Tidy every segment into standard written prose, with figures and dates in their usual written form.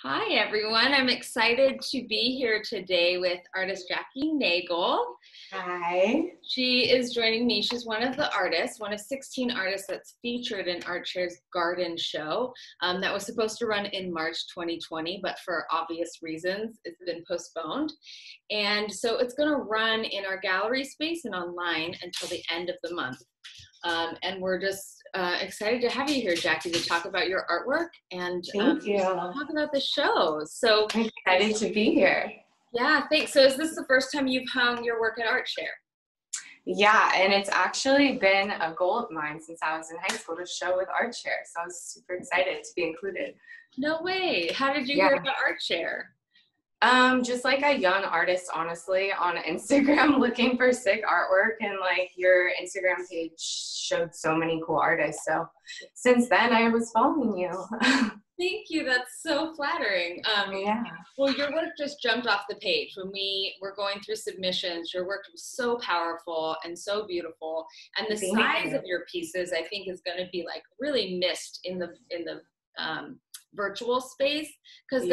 Hi, everyone. I'm excited to be here today with artist Jackie Nagel. Hi. She is joining me. She's one of the artists, one of 16 artists that's featured in ArtShare's Garden Show that was supposed to run in March 2020, but for obvious reasons, it's been postponed. And so it's going to run in our gallery space and online until the end of the month. And we're just excited to have you here, Jackie, to talk about your artwork and Thank you. talk about the show. So I'm excited to be here. Yeah, thanks. So is this the first time you've hung your work at ArtShare? Yeah, and it's actually been a goal of mine since I was in high school to show with ArtShare. So I was super excited to be included. No way. How did you hear about ArtShare? Just like a young artist, honestly, on Instagram looking for sick artwork, and like your Instagram page showed so many cool artists. So since then I was following you. Thank you. That's so flattering. Yeah. Well, your work just jumped off the page. When we were going through submissions, your work was so powerful and so beautiful. And the size of your pieces, I think, is going to be like really missed in the virtual space, because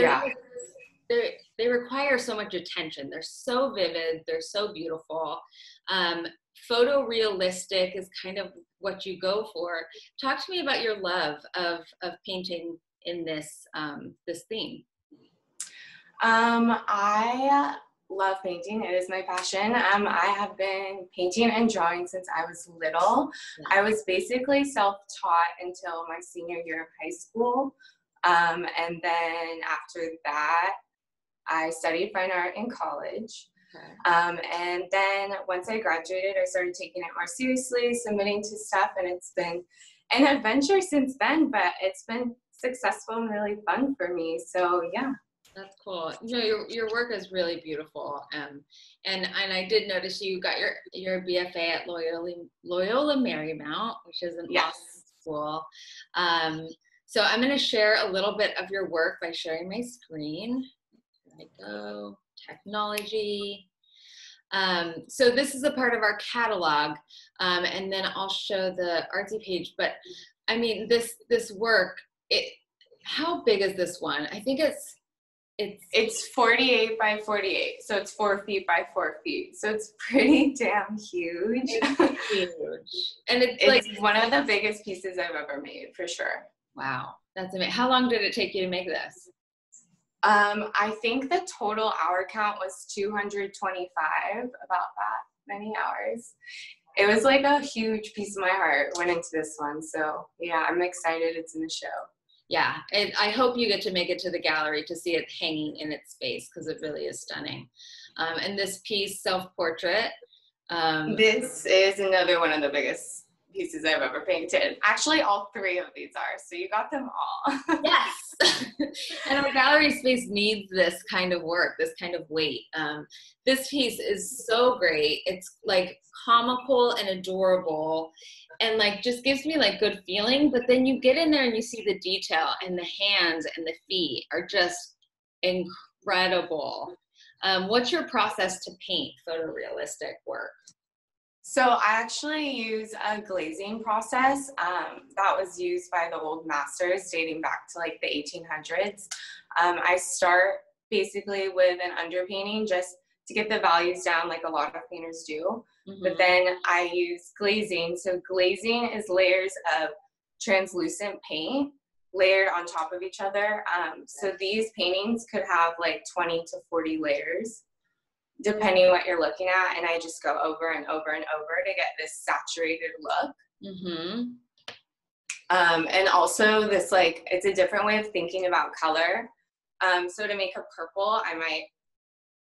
they require so much attention. They're so vivid. They're so beautiful. Photorealistic is kind of what you go for. Talk to me about your love of painting in this this theme. I love painting. It is my passion. I have been painting and drawing since I was little. Yeah. I was basically self-taught until my senior year of high school. And then after that, I studied fine art in college. Okay. And then once I graduated, I started taking it more seriously, submitting to stuff, and it's been an adventure since then, but it's been successful and really fun for me. So yeah. That's cool. You know, your work is really beautiful. And I did notice you got your BFA at Loyola Marymount, which is an awesome school. So I'm going to share a little bit of your work by sharing my screen. Here I go. Technology. So this is a part of our catalog, and then I'll show the artsy page. But I mean, this work, how big is this one? I think it's 48 by 48, so it's 4 feet by 4 feet. So it's pretty damn huge. It's huge, and it's like one of the biggest pieces I've ever made, for sure. Wow, that's amazing. How long did it take you to make this? I think the total hour count was 225, about that many hours. It was like a huge piece of my heart went into this one. So yeah, I'm excited it's in the show. Yeah, and I hope you get to make it to the gallery to see it hanging in its space, because it really is stunning. And this piece, Self-Portrait. This is another one of the biggest pieces I've ever painted. Actually, all three of these are, so you got them all. Yes. And our gallery space needs this kind of work, this kind of weight. This piece is so great. It's like comical and adorable, and like just gives me like good feeling. But then you get in there and you see the detail, and the hands and the feet are just incredible. What's your process to paint photorealistic work? So I actually use a glazing process that was used by the old masters dating back to like the 1800s. I start basically with an underpainting just to get the values down, like a lot of painters do. Mm-hmm. But then I use glazing. So glazing is layers of translucent paint layered on top of each other. So these paintings could have like 20 to 40 layers, depending what you're looking at, and I just go over and over and over to get this saturated look. Mm-hmm. And also this, like, it's a different way of thinking about color. So to make a purple, I might,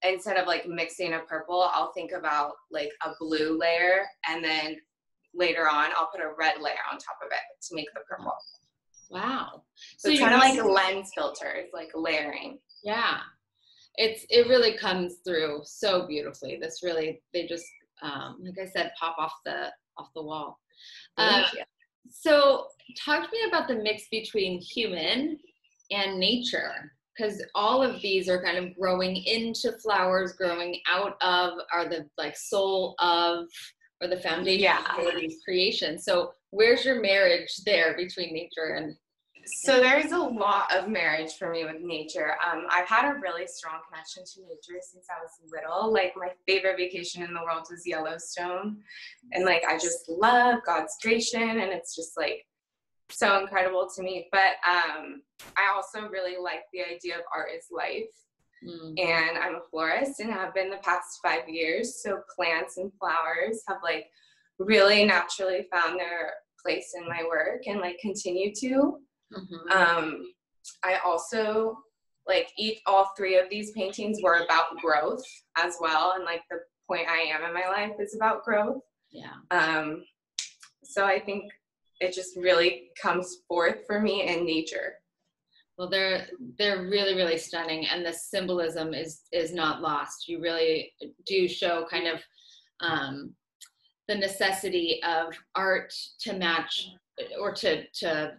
instead of like mixing a purple, I'll think about like a blue layer, and then later on I'll put a red layer on top of it to make the purple. Wow. So it's kind of like lens filters, like layering. Yeah. It really comes through so beautifully. This really, they just like I said, pop off the wall. So talk to me about the mix between human and nature, because all of these are kind of growing into flowers, growing out of, are the like soul of, or the foundation for these creations. So where's your marriage there between nature and So there's a lot of marriage for me with nature. I've had a really strong connection to nature since I was little. Like my favorite vacation in the world was Yellowstone. And like, I just love God's creation, and it's just like so incredible to me. But I also really like the idea of art is life. And I'm a florist and have been the past 5 years. So plants and flowers have like really naturally found their place in my work and like continue to. I also like all 3 of these paintings were about growth as well. And like the point I am in my life is about growth. So I think it just really comes forth for me in nature. Well, they're really, really stunning, and the symbolism is not lost. You really do show kind of the necessity of art to match or to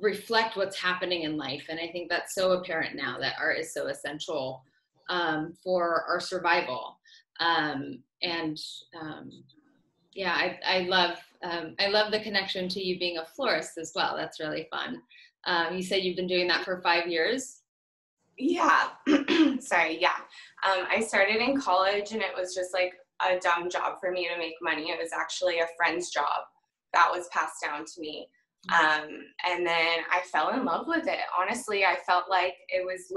reflect what's happening in life. And I think that's so apparent now that art is so essential for our survival. Yeah, I love the connection to you being a florist as well. That's really fun. You said you've been doing that for 5 years? Yeah. Sorry. Yeah. I started in college, and it was just like a dumb job for me to make money. It was actually a friend's job that was passed down to me. And then I fell in love with it. Honestly, I felt like it was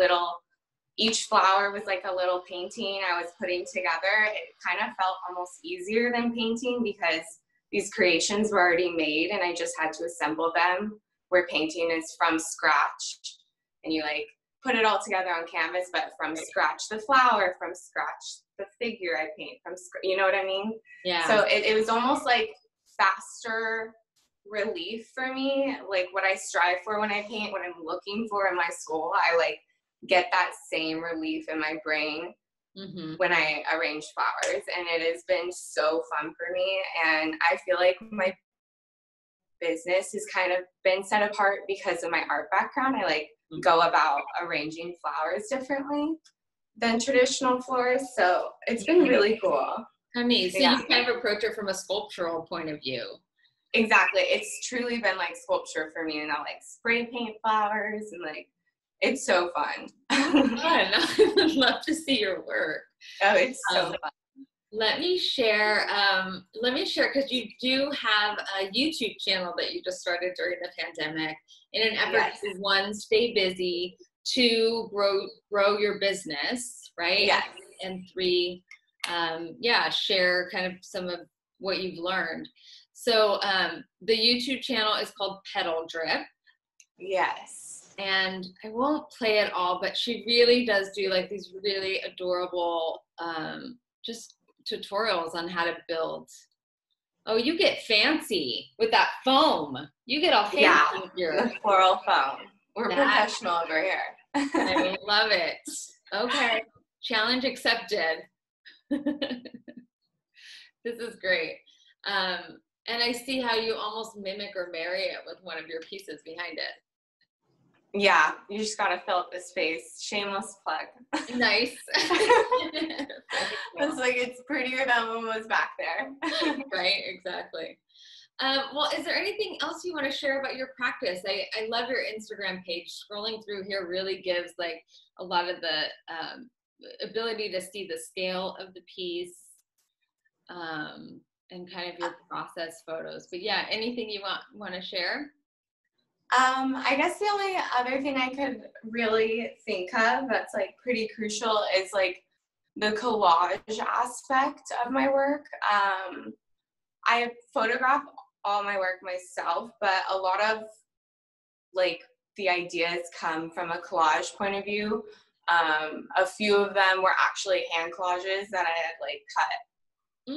each flower was like a little painting I was putting together. It kind of felt almost easier than painting because these creations were already made and I just had to assemble them, where painting is from scratch and you like put it all together on canvas, but from scratch the flower, from scratch the figure I paint, you know what I mean? Yeah. So it was almost like faster relief for me. Like what I strive for when I paint, what I'm looking for in my soul, I like get that same relief in my brain when I arrange flowers. And it has been so fun for me. And I feel like my business has kind of been set apart because of my art background. I like go about arranging flowers differently than traditional florists. So it's been really cool. I mean, so you kind of approach it from a sculptural point of view. Exactly. It's truly been like sculpture for me, and I'll like spray paint flowers and like, it's so fun. Fun. I would love to see your work. Oh, it's so fun. Let me share, because you do have a YouTube channel that you just started during the pandemic in an effort to, 1, stay busy, 2, grow your business, right? Yes. And 3, share kind of some of what you've learned. So the YouTube channel is called Petal Drip. Yes. And I won't play it all, but she really does do like these really adorable just tutorials on how to build. Oh, you get fancy with that foam. You get all fancy with your the floral foam. We're professional over here. I love it. Okay, challenge accepted. This is great. And I see how you almost mimic or marry it with one of your pieces behind it. Yeah, you just gotta fill up the space. Shameless plug. Nice. It's like, it's prettier than what was back there. Right, exactly. Well, is there anything else you want to share about your practice? I love your Instagram page. Scrolling through here really gives like a lot of the ability to see the scale of the piece and kind of your process photos. But yeah, anything you want to share? I guess the only other thing I could really think of that's like pretty crucial is like the collage aspect of my work. I photograph all my work myself, but a lot of like the ideas come from a collage point of view. A few of them were actually hand collages that I had like cut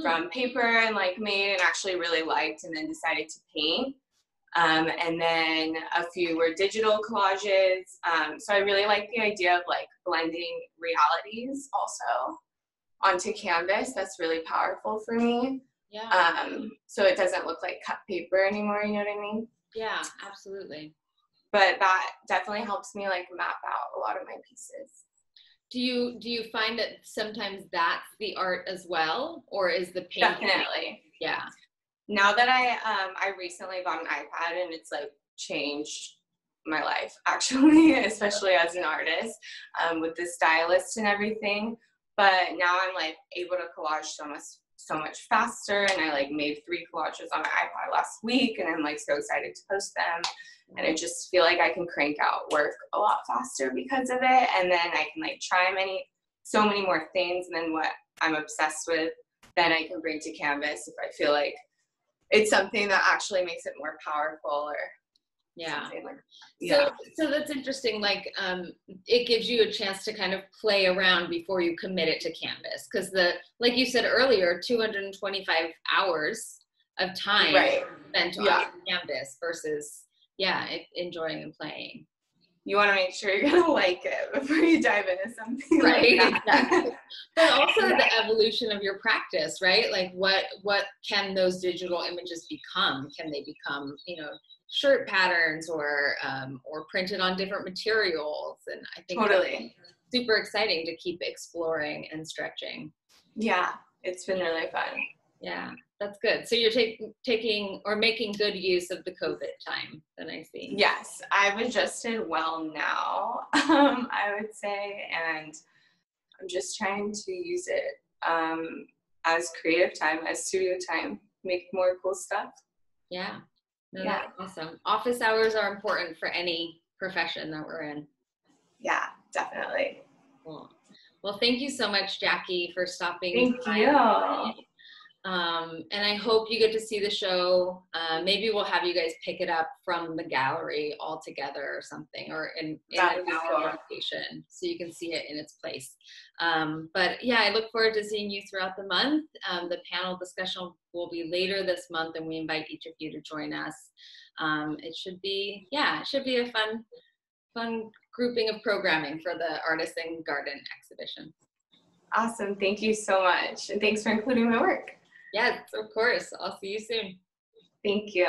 from paper and like made and actually really liked and then decided to paint. And then a few were digital collages. So I really like the idea of like blending realities also onto canvas. That's really powerful for me. Yeah. So it doesn't look like cut paper anymore, you know what I mean? Yeah, absolutely. But that definitely helps me like map out a lot of my pieces. Do you find that sometimes that's the art as well, or is the painting? Definitely. Yeah. Now that I recently got an iPad and it's like changed my life, actually, especially as an artist, with the stylist and everything. But now I'm like able to collage so much faster, and I like made 3 collages on my iPad last week, and I'm like so excited to post them. And I just feel like I can crank out work a lot faster because of it, and then I can like try so many more things, and then what I'm obsessed with, then I can bring to canvas if I feel like it's something that actually makes it more powerful, or something like, so that's interesting. Like it gives you a chance to kind of play around before you commit it to canvas, because like you said earlier, 225 hours of time spent on canvas versus enjoying and playing. You want to make sure you're gonna like it before you dive into something, right? Like that. Exactly. But also the evolution of your practice, right? Like what can those digital images become? Can they become, shirt patterns or printed on different materials? And I think totally super exciting to keep exploring and stretching. Yeah, it's been really fun. Yeah, that's good. So you're taking or making good use of the COVID time, then I see. Yes, I've adjusted well now, I would say, and I'm just trying to use it as creative time, as studio time, make more cool stuff. Yeah. No, that's awesome. Office hours are important for any profession that we're in. Yeah, definitely. Cool. Well, thank you so much, Jackie, for stopping by. Thank you. And I hope you get to see the show. Maybe we'll have you guys pick it up from the gallery all together or something, or in the gallery location, so you can see it in its place. But yeah, I look forward to seeing you throughout the month. The panel discussion will be later this month, and we invite each of you to join us. It should be a fun grouping of programming for the Artists and Garden exhibition. Awesome. Thank you so much. And thanks for including my work. Yes, of course. I'll see you soon. Thank you.